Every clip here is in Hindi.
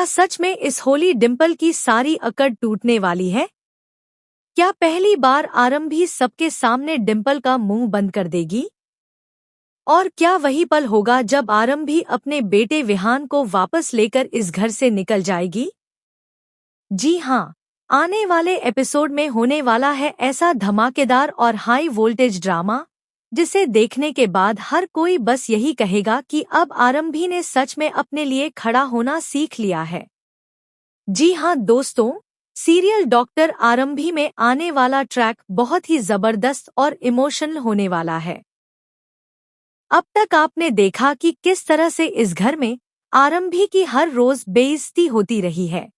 सच में इस होली डिम्पल की सारी अकड़ टूटने वाली है? क्या पहली बार आरंभी सबके सामने डिम्पल का मुंह बंद कर देगी? और क्या वही पल होगा जब आरंभी अपने बेटे विहान को वापस लेकर इस घर से निकल जाएगी? जी हाँ, आने वाले एपिसोड में होने वाला है ऐसा धमाकेदार और हाई वोल्टेज ड्रामा जिसे देखने के बाद हर कोई बस यही कहेगा कि अब आरंभी ने सच में अपने लिए खड़ा होना सीख लिया है। जी हाँ दोस्तों, सीरियल डॉक्टर आरंभी में आने वाला ट्रैक बहुत ही जबरदस्त और इमोशनल होने वाला है। अब तक आपने देखा कि किस तरह से इस घर में आरंभी की हर रोज बेइज्जती होती रही है।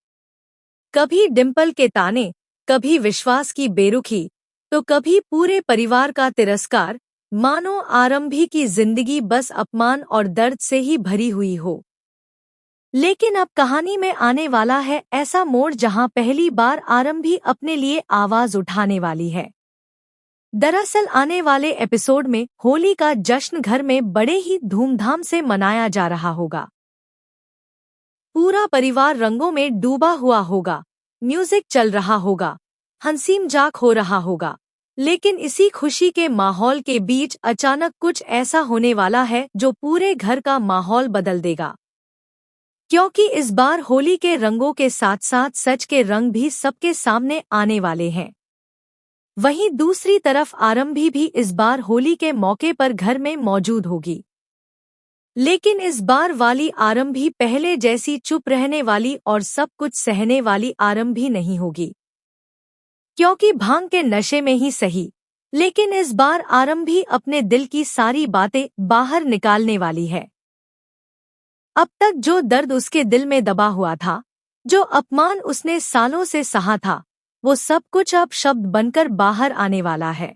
कभी डिम्पल के ताने, कभी विश्वास की बेरुखी, तो कभी पूरे परिवार का तिरस्कार, मानो आरंभी की जिंदगी बस अपमान और दर्द से ही भरी हुई हो। लेकिन अब कहानी में आने वाला है ऐसा मोड़ जहां पहली बार आरंभी अपने लिए आवाज उठाने वाली है। दरअसल आने वाले एपिसोड में होली का जश्न घर में बड़े ही धूमधाम से मनाया जा रहा होगा। पूरा परिवार रंगों में डूबा हुआ होगा, म्यूजिक चल रहा होगा, हंसी मजाक हो रहा होगा। लेकिन इसी खुशी के माहौल के बीच अचानक कुछ ऐसा होने वाला है जो पूरे घर का माहौल बदल देगा। क्योंकि इस बार होली के रंगों के साथ साथ सच के रंग भी सबके सामने आने वाले हैं। वहीं दूसरी तरफ आरंभी भी इस बार होली के मौके पर घर में मौजूद होगी। लेकिन इस बार वाली आरंभी पहले जैसी चुप रहने वाली और सब कुछ सहने वाली आरंभी नहीं होगी। क्योंकि भांग के नशे में ही सही, लेकिन इस बार आरंभी अपने दिल की सारी बातें बाहर निकालने वाली है। अब तक जो दर्द उसके दिल में दबा हुआ था, जो अपमान उसने सालों से सहा था, वो सब कुछ अब शब्द बनकर बाहर आने वाला है।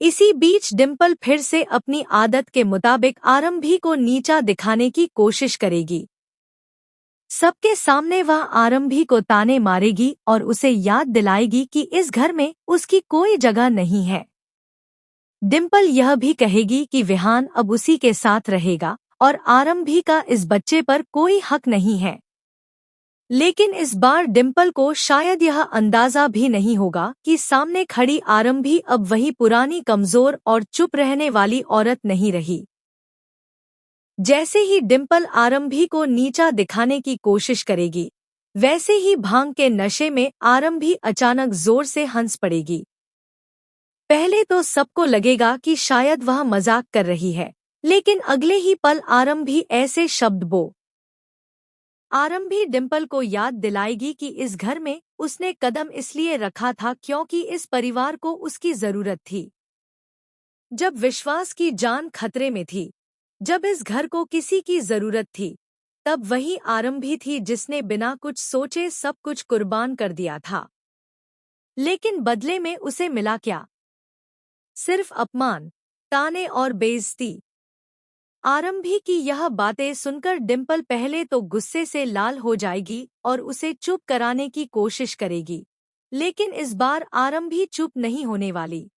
इसी बीच डिम्पल फिर से अपनी आदत के मुताबिक आरंभी को नीचा दिखाने की कोशिश करेगी। सबके सामने वह आरंभी को ताने मारेगी और उसे याद दिलाएगी कि इस घर में उसकी कोई जगह नहीं है। डिम्पल यह भी कहेगी कि विहान अब उसी के साथ रहेगा और आरंभी का इस बच्चे पर कोई हक नहीं है। लेकिन इस बार डिम्पल को शायद यह अंदाजा भी नहीं होगा कि सामने खड़ी आरंभी अब वही पुरानी कमजोर और चुप रहने वाली औरत नहीं रही। जैसे ही डिम्पल आरंभी को नीचा दिखाने की कोशिश करेगी, वैसे ही भांग के नशे में आरंभी अचानक जोर से हंस पड़ेगी। पहले तो सबको लगेगा कि शायद वह मजाक कर रही है, लेकिन अगले ही पल आरंभी ऐसे शब्द आरंभी डिम्पल को याद दिलाएगी कि इस घर में उसने कदम इसलिए रखा था क्योंकि इस परिवार को उसकी जरूरत थी। जब विश्वास की जान खतरे में थी, जब इस घर को किसी की जरूरत थी, तब वही आरंभी थी जिसने बिना कुछ सोचे सब कुछ कुर्बान कर दिया था। लेकिन बदले में उसे मिला क्या? सिर्फ अपमान, ताने और बेइज्जती। आरंभी की यह बातें सुनकर डिम्पल पहले तो गुस्से से लाल हो जाएगी और उसे चुप कराने की कोशिश करेगी। लेकिन इस बार आरंभी चुप नहीं होने वाली।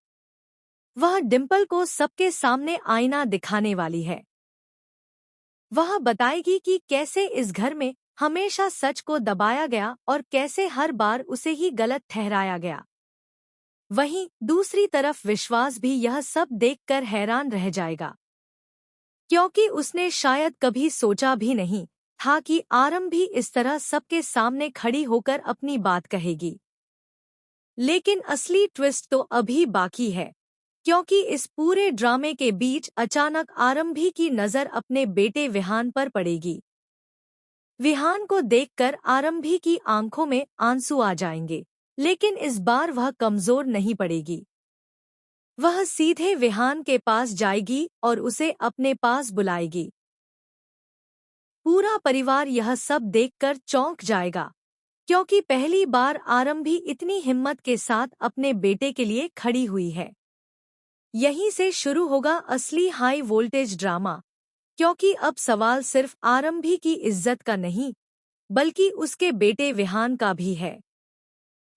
वह डिम्पल को सबके सामने आईना दिखाने वाली है। वह बताएगी कि कैसे इस घर में हमेशा सच को दबाया गया और कैसे हर बार उसे ही गलत ठहराया गया। वहीं दूसरी तरफ विश्वास भी यह सब देखकर हैरान रह जाएगा, क्योंकि उसने शायद कभी सोचा भी नहीं था कि आरंभी इस तरह सबके सामने खड़ी होकर अपनी बात कहेगी। लेकिन असली ट्विस्ट तो अभी बाकी है, क्योंकि इस पूरे ड्रामे के बीच अचानक आरंभी की नज़र अपने बेटे विहान पर पड़ेगी। विहान को देखकर आरंभी की आंखों में आंसू आ जाएंगे, लेकिन इस बार वह कमजोर नहीं पड़ेगी। वह सीधे विहान के पास जाएगी और उसे अपने पास बुलाएगी। पूरा परिवार यह सब देखकर चौंक जाएगा, क्योंकि पहली बार आरंभी इतनी हिम्मत के साथ अपने बेटे के लिए खड़ी हुई है। यहीं से शुरू होगा असली हाई वोल्टेज ड्रामा, क्योंकि अब सवाल सिर्फ आरंभी की इज्जत का नहीं, बल्कि उसके बेटे विहान का भी है।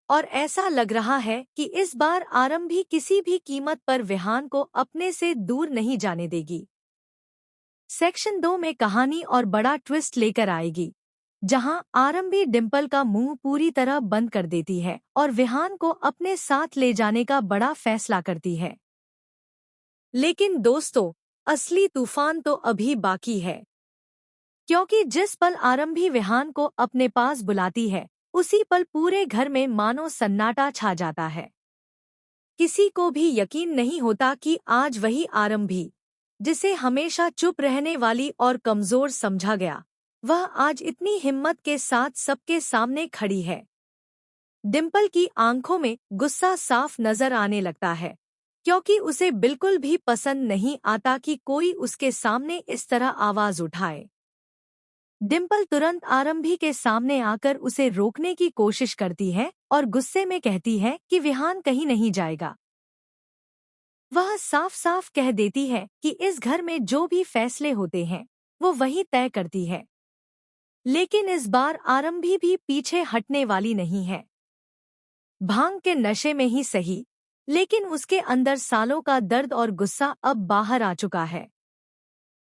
और ऐसा लग रहा है कि इस बार आरंभी किसी भी कीमत पर विहान को अपने से दूर नहीं जाने देगी। सेक्शन 2 में कहानी और बड़ा ट्विस्ट लेकर आएगी। जहां आरंभी डिम्पल का मुंह पूरी तरह बंद कर देती है और विहान को अपने साथ ले जाने का बड़ा फैसला करती है। लेकिन दोस्तों, असली तूफान तो अभी बाकी है, क्योंकि जिस पल आरंभी विहान को अपने पास बुलाती है, उसी पल पूरे घर में मानो सन्नाटा छा जाता है। किसी को भी यकीन नहीं होता कि आज वही आरंभी, जिसे हमेशा चुप रहने वाली और कमजोर समझा गया, वह आज इतनी हिम्मत के साथ सबके सामने खड़ी है। डिम्पल की आंखों में गुस्सा साफ नजर आने लगता है, क्योंकि उसे बिल्कुल भी पसंद नहीं आता कि कोई उसके सामने इस तरह आवाज उठाए। डिम्पल तुरंत आरंभी के सामने आकर उसे रोकने की कोशिश करती है और गुस्से में कहती है कि विहान कहीं नहीं जाएगा। वह साफ साफ कह देती है कि इस घर में जो भी फैसले होते हैं वो वही तय करती है। लेकिन इस बार आरंभी भी पीछे हटने वाली नहीं है। भांग के नशे में ही सही, लेकिन उसके अंदर सालों का दर्द और गुस्सा अब बाहर आ चुका है।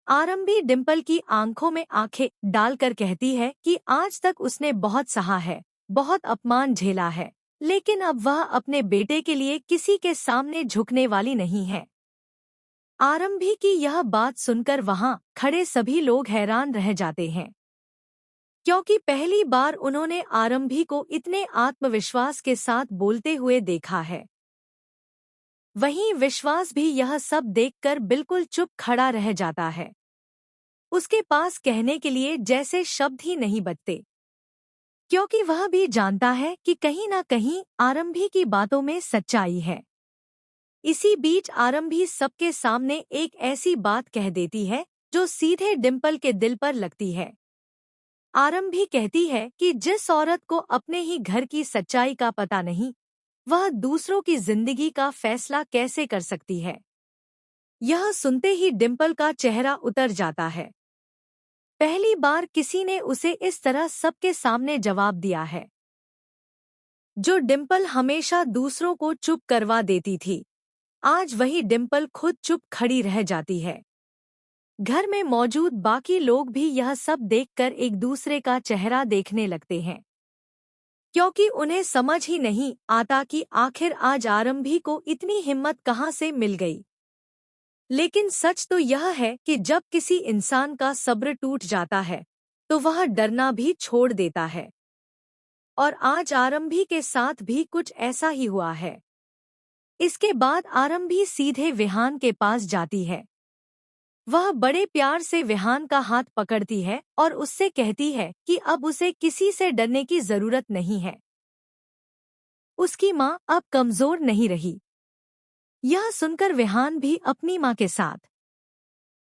आरंभी डिम्पल की आंखों में आंखें डालकर कहती है कि आज तक उसने बहुत सहा है, बहुत अपमान झेला है, लेकिन अब वह अपने बेटे के लिए किसी के सामने झुकने वाली नहीं है। आरंभी की यह बात सुनकर वहां खड़े सभी लोग हैरान रह जाते हैं, क्योंकि पहली बार उन्होंने आरंभी को इतने आत्मविश्वास के साथ बोलते हुए देखा है। वहीं विश्वास भी यह सब देखकर बिल्कुल चुप खड़ा रह जाता है। उसके पास कहने के लिए जैसे शब्द ही नहीं बचते, क्योंकि वह भी जानता है कि कहीं ना कहीं आरंभी की बातों में सच्चाई है। इसी बीच आरंभी सबके सामने एक ऐसी बात कह देती है जो सीधे डिम्पल के दिल पर लगती है। आरंभी कहती है कि जिस औरत को अपने ही घर की सच्चाई का पता नहीं, वह दूसरों की जिंदगी का फैसला कैसे कर सकती है। यह सुनते ही डिम्पल का चेहरा उतर जाता है। पहली बार किसी ने उसे इस तरह सबके सामने जवाब दिया है। जो डिम्पल हमेशा दूसरों को चुप करवा देती थी, आज वही डिम्पल खुद चुप खड़ी रह जाती है। घर में मौजूद बाकी लोग भी यह सब देखकर एक दूसरे का चेहरा देखने लगते हैं, क्योंकि उन्हें समझ ही नहीं आता कि आखिर आज आरंभी को इतनी हिम्मत कहाँ से मिल गई। लेकिन सच तो यह है कि जब किसी इंसान का सब्र टूट जाता है तो वह डरना भी छोड़ देता है। और आज आरंभी के साथ भी कुछ ऐसा ही हुआ है। इसके बाद आरंभी सीधे विहान के पास जाती है। वह बड़े प्यार से विहान का हाथ पकड़ती है और उससे कहती है कि अब उसे किसी से डरने की जरूरत नहीं है। उसकी माँ अब कमजोर नहीं रही। यह सुनकर विहान भी अपनी माँ के साथ